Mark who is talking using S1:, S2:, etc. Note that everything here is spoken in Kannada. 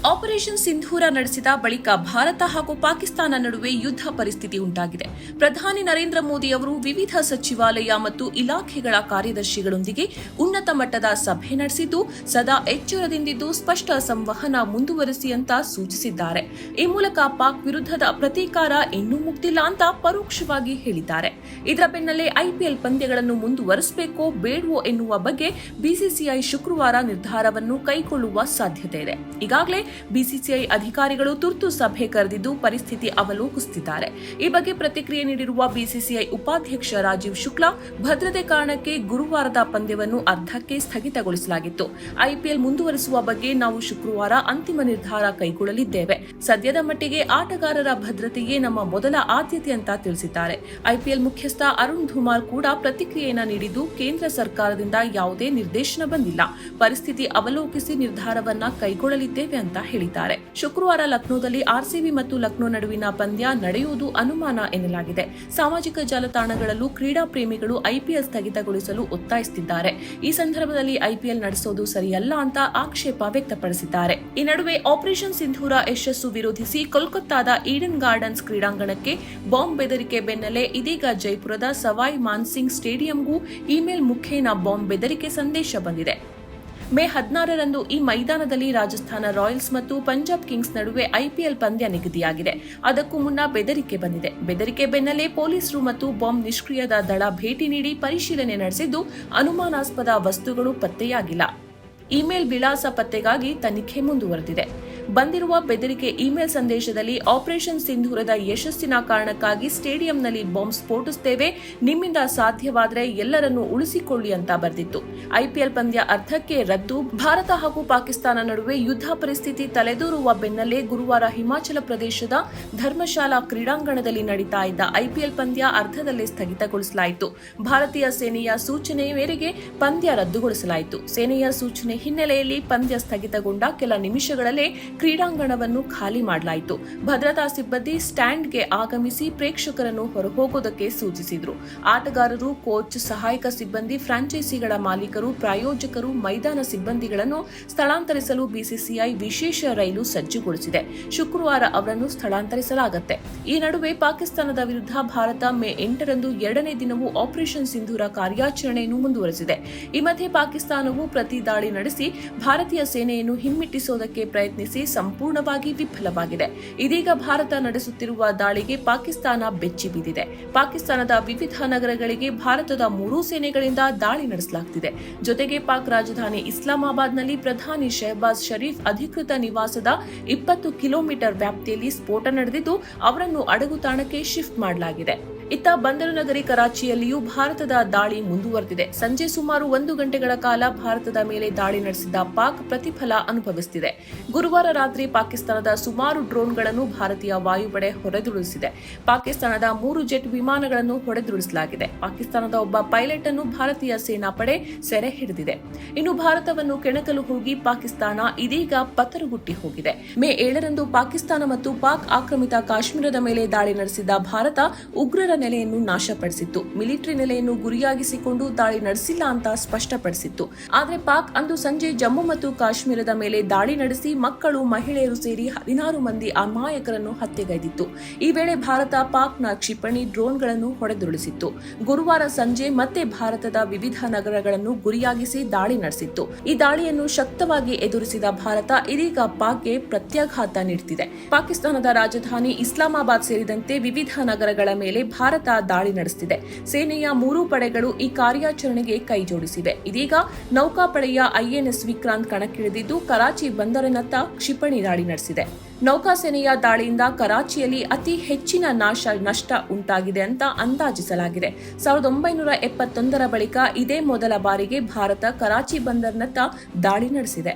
S1: ಆಪರೇಷನ್ ಸಿಂಧೂರ ನಡೆಸಿದ ಬಳಿಕ ಭಾರತ ಹಾಗೂ ಪಾಕಿಸ್ತಾನ ನಡುವೆ ಯುದ್ಧ ಪರಿಸ್ಥಿತಿ ಉಂಟಾಗಿದೆ. ಪ್ರಧಾನಿ ನರೇಂದ್ರ ಮೋದಿ ಅವರು ವಿವಿಧ ಸಚಿವಾಲಯ ಮತ್ತು ಇಲಾಖೆಗಳ ಕಾರ್ಯದರ್ಶಿಗಳೊಂದಿಗೆ ಉನ್ನತ ಮಟ್ಟದ ಸಭೆ ನಡೆಸಿದ್ದು, ಸದಾ ಎಚ್ಚರದಿಂದಿದ್ದು ಸ್ಪಷ್ಟ ಸಂವಹನ ಮುಂದುವರಿಸಿ ಅಂತ ಸೂಚಿಸಿದ್ದಾರೆ. ಈ ಮೂಲಕ ಪಾಕ್ ವಿರುದ್ಧದ ಪ್ರತೀಕಾರ ಇನ್ನೂ ಮುಗ್ದಿಲ್ಲ ಅಂತ ಪರೋಕ್ಷವಾಗಿ ಹೇಳಿದ್ದಾರೆ. ಇದರ ಬೆನ್ನಲ್ಲೇ ಐಪಿಎಲ್ ಪಂದ್ಯಗಳನ್ನು ಮುಂದುವರಿಸಬೇಕೋ ಬೇಡವೋ ಎನ್ನುವ ಬಗ್ಗೆ ಬಿಸಿಸಿಐ ಶುಕ್ರವಾರ ನಿರ್ಧಾರವನ್ನು ಕೈಗೊಳ್ಳುವ ಸಾಧ್ಯತೆ ಇದೆ. ಈಗಾಗಲೇ ಬಿಸಿಸಿಐ ಅಧಿಕಾರಿಗಳು ತುರ್ತು ಸಭೆ ಕರೆದಿದ್ದು ಪರಿಸ್ಥಿತಿ ಅವಲೋಕಿಸುತ್ತಿದ್ದಾರೆ. ಈ ಬಗ್ಗೆ ಪ್ರತಿಕ್ರಿಯೆ ನೀಡಿರುವ ಬಿಸಿಸಿಐ ಉಪಾಧ್ಯಕ್ಷ ರಾಜೀವ್ ಶುಕ್ಲಾ, ಭದ್ರತೆ ಕಾರಣಕ್ಕೆ ಗುರುವಾರದ ಪಂದ್ಯವನ್ನು ಅರ್ಧಕ್ಕೆ ಸ್ಥಗಿತಗೊಳಿಸಲಾಗಿತ್ತು. ಐಪಿಎಲ್ ಮುಂದುವರಿಸುವ ಬಗ್ಗೆ ನಾವು ಶುಕ್ರವಾರ ಅಂತಿಮ ನಿರ್ಧಾರ ಕೈಗೊಳ್ಳಲಿದ್ದೇವೆ. ಸದ್ಯದ ಮಟ್ಟಿಗೆ ಆಟಗಾರರ ಭದ್ರತೆಯೇ ನಮ್ಮ ಮೊದಲ ಆದ್ಯತೆ ಅಂತ ತಿಳಿಸಿದ್ದಾರೆ. ಐಪಿಎಲ್ ಮುಖ್ಯಸ್ಥ ಅರುಣ್ ಧುಮಾಲ್ ಕೂಡ ಪ್ರತಿಕ್ರಿಯೆಯನ್ನ ನೀಡಿದ್ದು, ಕೇಂದ್ರ ಸರ್ಕಾರದಿಂದ ಯಾವುದೇ ನಿರ್ದೇಶನ ಬಂದಿಲ್ಲ, ಪರಿಸ್ಥಿತಿ ಅವಲೋಕಿಸಿ ನಿರ್ಧಾರವನ್ನ ಕೈಗೊಳ್ಳಲಿದ್ದೇವೆ ಅಂತ ಹೇಳಿದ್ದಾರೆ. ಶುಕ್ರವಾರ ಲಕ್ನೋದಲ್ಲಿ ಆರ್ಸಿಬಿ ಮತ್ತು ಲಕ್ನೋ ನಡುವಿನ ಪಂದ್ಯ ನಡೆಯುವುದು ಅನುಮಾನ ಎನ್ನಲಾಗಿದೆ. ಸಾಮಾಜಿಕ ಜಾಲತಾಣಗಳಲ್ಲೂ ಕ್ರೀಡಾ ಪ್ರೇಮಿಗಳು ಐಪಿಎಲ್ ಸ್ಥಗಿತಗೊಳಿಸಲು ಒತ್ತಾಯಿಸುತ್ತಿದ್ದಾರೆ. ಈ ಸಂದರ್ಭದಲ್ಲಿ ಐಪಿಎಲ್ ನಡೆಸೋದು ಸರಿಯಲ್ಲ ಅಂತ ಆಕ್ಷೇಪ ವ್ಯಕ್ತಪಡಿಸಿದ್ದಾರೆ. ಈ ನಡುವೆ ಆಪರೇಷನ್ ಸಿಂಧೂರ ಯಶಸ್ಸು ವಿರೋಧಿಸಿ ಕೋಲ್ಕತ್ತಾದ ಈಡನ್ ಗಾರ್ಡನ್ಸ್ ಕ್ರೀಡಾಂಗಣಕ್ಕೆ ಬಾಂಬ್ ಬೆದರಿಕೆ ಬೆನ್ನಲ್ಲೇ ಇದೀಗ ಜೈಪುರದ ಸವಾಯ್ ಮಾನ್ಸಿಂಗ್ ಸ್ಟೇಡಿಯಂಗೂ ಇಮೇಲ್ ಮುಖೇನ ಬಾಂಬ್ ಬೆದರಿಕೆ ಸಂದೇಶ ಬಂದಿದೆ. ಮೇ 16ರಂದು ಈ ಮೈದಾನದಲ್ಲಿ ರಾಜಸ್ಥಾನ ರಾಯಲ್ಸ್ ಮತ್ತು ಪಂಜಾಬ್ ಕಿಂಗ್ಸ್ ನಡುವೆ ಐಪಿಎಲ್ ಪಂದ್ಯ ನಿಗದಿಯಾಗಿದೆ. ಅದಕ್ಕೂ ಮುನ್ನ ಬೆದರಿಕೆ ಬಂದಿದೆ. ಬೆದರಿಕೆ ಬೆನ್ನಲ್ಲೇ ಪೊಲೀಸರು ಮತ್ತು ಬಾಂಬ್ ನಿಷ್ಕ್ರಿಯದ ದಳ ಭೇಟಿ ನೀಡಿ ಪರಿಶೀಲನೆ ನಡೆಸಿದ್ದು, ಅನುಮಾನಾಸ್ಪದ ವಸ್ತುಗಳು ಪತ್ತೆಯಾಗಿಲ್ಲ. ಇಮೇಲ್ ವಿಳಾಸ ಪತ್ತೆಗಾಗಿ ತನಿಖೆ ಮುಂದುವರೆದಿದೆ. ಬಂದಿರುವ ಬೆದರಿಕೆ ಇಮೇಲ್ ಸಂದೇಶದಲ್ಲಿ ಆಪರೇಷನ್ ಸಿಂಧೂರದ ಯಶಸ್ಸಿನ ಕಾರಣಕ್ಕಾಗಿ ಸ್ಟೇಡಿಯಂನಲ್ಲಿ ಬಾಂಬ್ ಸ್ಫೋಟಿಸುತ್ತೇವೆ, ನಿಮ್ಮಿಂದ ಸಾಧ್ಯವಾದರೆ ಎಲ್ಲರನ್ನೂ ಉಳಿಸಿಕೊಳ್ಳಿ ಅಂತ ಬರೆದಿತ್ತು. ಐಪಿಎಲ್ ಪಂದ್ಯ ಅರ್ಧಕ್ಕೆ ರದ್ದು. ಭಾರತ ಹಾಗೂ ಪಾಕಿಸ್ತಾನ ನಡುವೆ ಯುದ್ಧ ಪರಿಸ್ಥಿತಿ ತಲೆದೂರುವ ಬೆನ್ನಲ್ಲೇ ಗುರುವಾರ ಹಿಮಾಚಲ ಪ್ರದೇಶದ ಧರ್ಮಶಾಲಾ ಕ್ರೀಡಾಂಗಣದಲ್ಲಿ ನಡೀತಾ ಇದ್ದ ಐಪಿಎಲ್ ಪಂದ್ಯ ಅರ್ಧದಲ್ಲೇ ಸ್ಥಗಿತಗೊಳಿಸಲಾಯಿತು. ಭಾರತೀಯ ಸೇನೆಯ ಸೂಚನೆ ಮೇರೆಗೆ ಪಂದ್ಯ ರದ್ದುಗೊಳಿಸಲಾಯಿತು. ಸೇನೆಯ ಸೂಚನೆ ಹಿನ್ನೆಲೆಯಲ್ಲಿ ಪಂದ್ಯ ಸ್ಥಗಿತಗೊಂಡ ಕೆಲ ನಿಮಿಷಗಳಲ್ಲೇ ಕ್ರೀಡಾಂಗಣವನ್ನು ಖಾಲಿ ಮಾಡಲಾಯಿತು. ಭದ್ರತಾ ಸಿಬ್ಬಂದಿ ಸ್ಟ್ಯಾಂಡ್ಗೆ ಆಗಮಿಸಿ ಪ್ರೇಕ್ಷಕರನ್ನು ಹೊರಹೋಗೋದಕ್ಕೆ ಸೂಚಿಸಿದರು. ಆಟಗಾರರು, ಕೋಚ್, ಸಹಾಯಕ ಸಿಬ್ಬಂದಿ, ಫ್ರಾಂಚೈಸಿಗಳ ಮಾಲೀಕರು, ಪ್ರಾಯೋಜಕರು, ಮೈದಾನ ಸಿಬ್ಬಂದಿಗಳನ್ನು ಸ್ಥಳಾಂತರಿಸಲು ಬಿಸಿಸಿಐ ವಿಶೇಷ ರೈಲು ಸಜ್ಜುಗೊಳಿಸಿದೆ. ಶುಕ್ರವಾರ ಅವರನ್ನು ಸ್ಥಳಾಂತರಿಸಲಾಗುತ್ತೆ. ಈ ನಡುವೆ ಪಾಕಿಸ್ತಾನದ ವಿರುದ್ಧ ಭಾರತ ಮೇ 8ರಂದು 2ನೇ ದಿನವೂ ಆಪರೇಷನ್ ಸಿಂಧೂರ ಕಾರ್ಯಾಚರಣೆಯನ್ನು ಮುಂದುವರೆಸಿದೆ. ಈ ಮಧ್ಯೆ ಪಾಕಿಸ್ತಾನವು ಪ್ರತಿ ದಾಳಿ ನಡೆಸಿ ಭಾರತೀಯ ಸೇನೆಯನ್ನು ಹಿಮ್ಮೆಟ್ಟಿಸೋದಕ್ಕೆ ಪ್ರಯತ್ನಿಸಿ ಸಂಪೂರ್ಣವಾಗಿ ವಿಫಲವಾಗಿದೆ. ಇದೀಗ ಭಾರತ ನಡೆಸುತ್ತಿರುವ ದಾಳಿಗೆ ಪಾಕಿಸ್ತಾನ ಬೆಚ್ಚಿ ಬಿದ್ದಿದೆ. ಪಾಕಿಸ್ತಾನದ ವಿವಿಧ ನಗರಗಳಿಗೆ ಭಾರತದ 3 ಸೇನೆಗಳಿಂದ ದಾಳಿ ನಡೆಸಲಾಗುತ್ತಿದೆ. ಜೊತೆಗೆ ಪಾಕ್ ರಾಜಧಾನಿ ಇಸ್ಲಾಮಾಬಾದ್ನಲ್ಲಿ ಪ್ರಧಾನಿ ಶೆಹಬಾಜ್ ಶರೀಫ್ ಅಧಿಕೃತ ನಿವಾಸದ 20 ಕಿಲೋಮೀಟರ್ ವ್ಯಾಪ್ತಿಯಲ್ಲಿ ಸ್ಫೋಟ ನಡೆದಿದ್ದು, ಅವರನ್ನು ಅಡಗುತಾಣಕ್ಕೆ ಶಿಫ್ಟ್ ಮಾಡಲಾಗಿದೆ. ಇತ್ತ ಬಂದರು ನಗರಿ ಕರಾಚಿಯಲ್ಲಿಯೂ ಭಾರತದ ದಾಳಿ ಮುಂದುವರೆದಿದೆ. ಸಂಜೆ ಸುಮಾರು 1 ಗಂಟೆಗಳ ಕಾಲ ಭಾರತದ ಮೇಲೆ ದಾಳಿ ನಡೆಸಿದ ಪಾಕ್ ಪ್ರತಿಫಲ ಅನುಭವಿಸುತ್ತಿದೆ. ಗುರುವಾರ ರಾತ್ರಿ ಪಾಕಿಸ್ತಾನದ ಸುಮಾರು ಡ್ರೋನ್ಗಳನ್ನು ಭಾರತೀಯ ವಾಯುಪಡೆ ಹೊಡೆದುರುಳಿಸಿದೆ. ಪಾಕಿಸ್ತಾನದ 3 ಜೆಟ್ ವಿಮಾನಗಳನ್ನು ಹೊಡೆದುರುಳಿಸಲಾಗಿದೆ. ಪಾಕಿಸ್ತಾನದ ಒಬ್ಬ ಪೈಲಟ್ ಅನ್ನು ಭಾರತೀಯ ಸೇನಾಪಡೆ ಸೆರೆ ಹಿಡಿದಿದೆ. ಇನ್ನು ಭಾರತವನ್ನು ಕೆಣಕಲು ಹೋಗಿ ಪಾಕಿಸ್ತಾನ ಇದೀಗ ಪತರುಗುಟ್ಟಿ ಹೋಗಿದೆ. ಮೇ 7ರಂದು ಪಾಕಿಸ್ತಾನ ಮತ್ತು ಪಾಕ್ ಆಕ್ರಮಿತ ಕಾಶ್ಮೀರದ ಮೇಲೆ ದಾಳಿ ನಡೆಸಿದ ಭಾರತ ಉಗ್ರರ ನೆಲೆಯನ್ನು ನಾಶಪಡಿಸಿತ್ತು. ಮಿಲಿಟರಿ ನೆಲೆಯನ್ನು ಗುರಿಯಾಗಿಸಿಕೊಂಡು ದಾಳಿ ನಡೆಸಿಲ್ಲ ಅಂತ ಸ್ಪಷ್ಟಪಡಿಸಿತ್ತು. ಆದರೆ ಪಾಕ್ ಅಂದು ಸಂಜೆ ಜಮ್ಮು ಮತ್ತು ಕಾಶ್ಮೀರದ ಮೇಲೆ ದಾಳಿ ನಡೆಸಿ ಮಕ್ಕಳು, ಮಹಿಳೆಯರು ಸೇರಿ 16 ಮಂದಿ ಅಮಾಯಕರನ್ನು ಹತ್ಯೆಗೈದಿತ್ತು. ಈ ವೇಳೆ ಭಾರತ ಪಾಕ್ನ ಕ್ಷಿಪಣಿ ಡ್ರೋನ್ಗಳನ್ನು ಹೊಡೆದುರುಳಿಸಿತ್ತು. ಗುರುವಾರ ಸಂಜೆ ಮತ್ತೆ ಭಾರತದ ವಿವಿಧ ನಗರಗಳನ್ನು ಗುರಿಯಾಗಿಸಿ ದಾಳಿ ನಡೆಸಿತ್ತು. ಈ ದಾಳಿಯನ್ನು ಶಕ್ತವಾಗಿ ಎದುರಿಸಿದ ಭಾರತ ಇದೀಗ ಪಾಕ್ಗೆ ಪ್ರತ್ಯಾಘಾತ ನೀಡುತ್ತಿದೆ. ಪಾಕಿಸ್ತಾನದ ರಾಜಧಾನಿ ಇಸ್ಲಾಮಾಬಾದ್ ಸೇರಿದಂತೆ ವಿವಿಧ ನಗರಗಳ ಮೇಲೆ ಭಾರತ ದಾಳಿ ನಡೆಸುತ್ತಿದೆ. ಸೇನೆಯ 3 ಪಡೆಗಳು ಈ ಕಾರ್ಯಾಚರಣೆಗೆ ಕೈಜೋಡಿಸಿವೆ. ಇದೀಗ ನೌಕಾಪಡೆಯ ಐಎನ್ಎಸ್ ವಿಕ್ರಾಂತ್ ಕಣಕ್ಕಿಳಿದಿದ್ದು, ಕರಾಚಿ ಬಂದರಿನತ್ತ ಕ್ಷಿಪಣಿ ದಾಳಿ ನಡೆಸಿದೆ. ನೌಕಾಸೇನೆಯ ದಾಳಿಯಿಂದ ಕರಾಚಿಯಲ್ಲಿ ಅತಿ ಹೆಚ್ಚಿನ ನಷ್ಟ ಉಂಟಾಗಿದೆ ಅಂತ ಅಂದಾಜಿಸಲಾಗಿದೆ. 1971ರ ಬಳಿಕ ಇದೇ ಮೊದಲ ಬಾರಿಗೆ ಭಾರತ ಕರಾಚಿ ಬಂದರಿನತ್ತ ದಾಳಿ ನಡೆಸಿದೆ.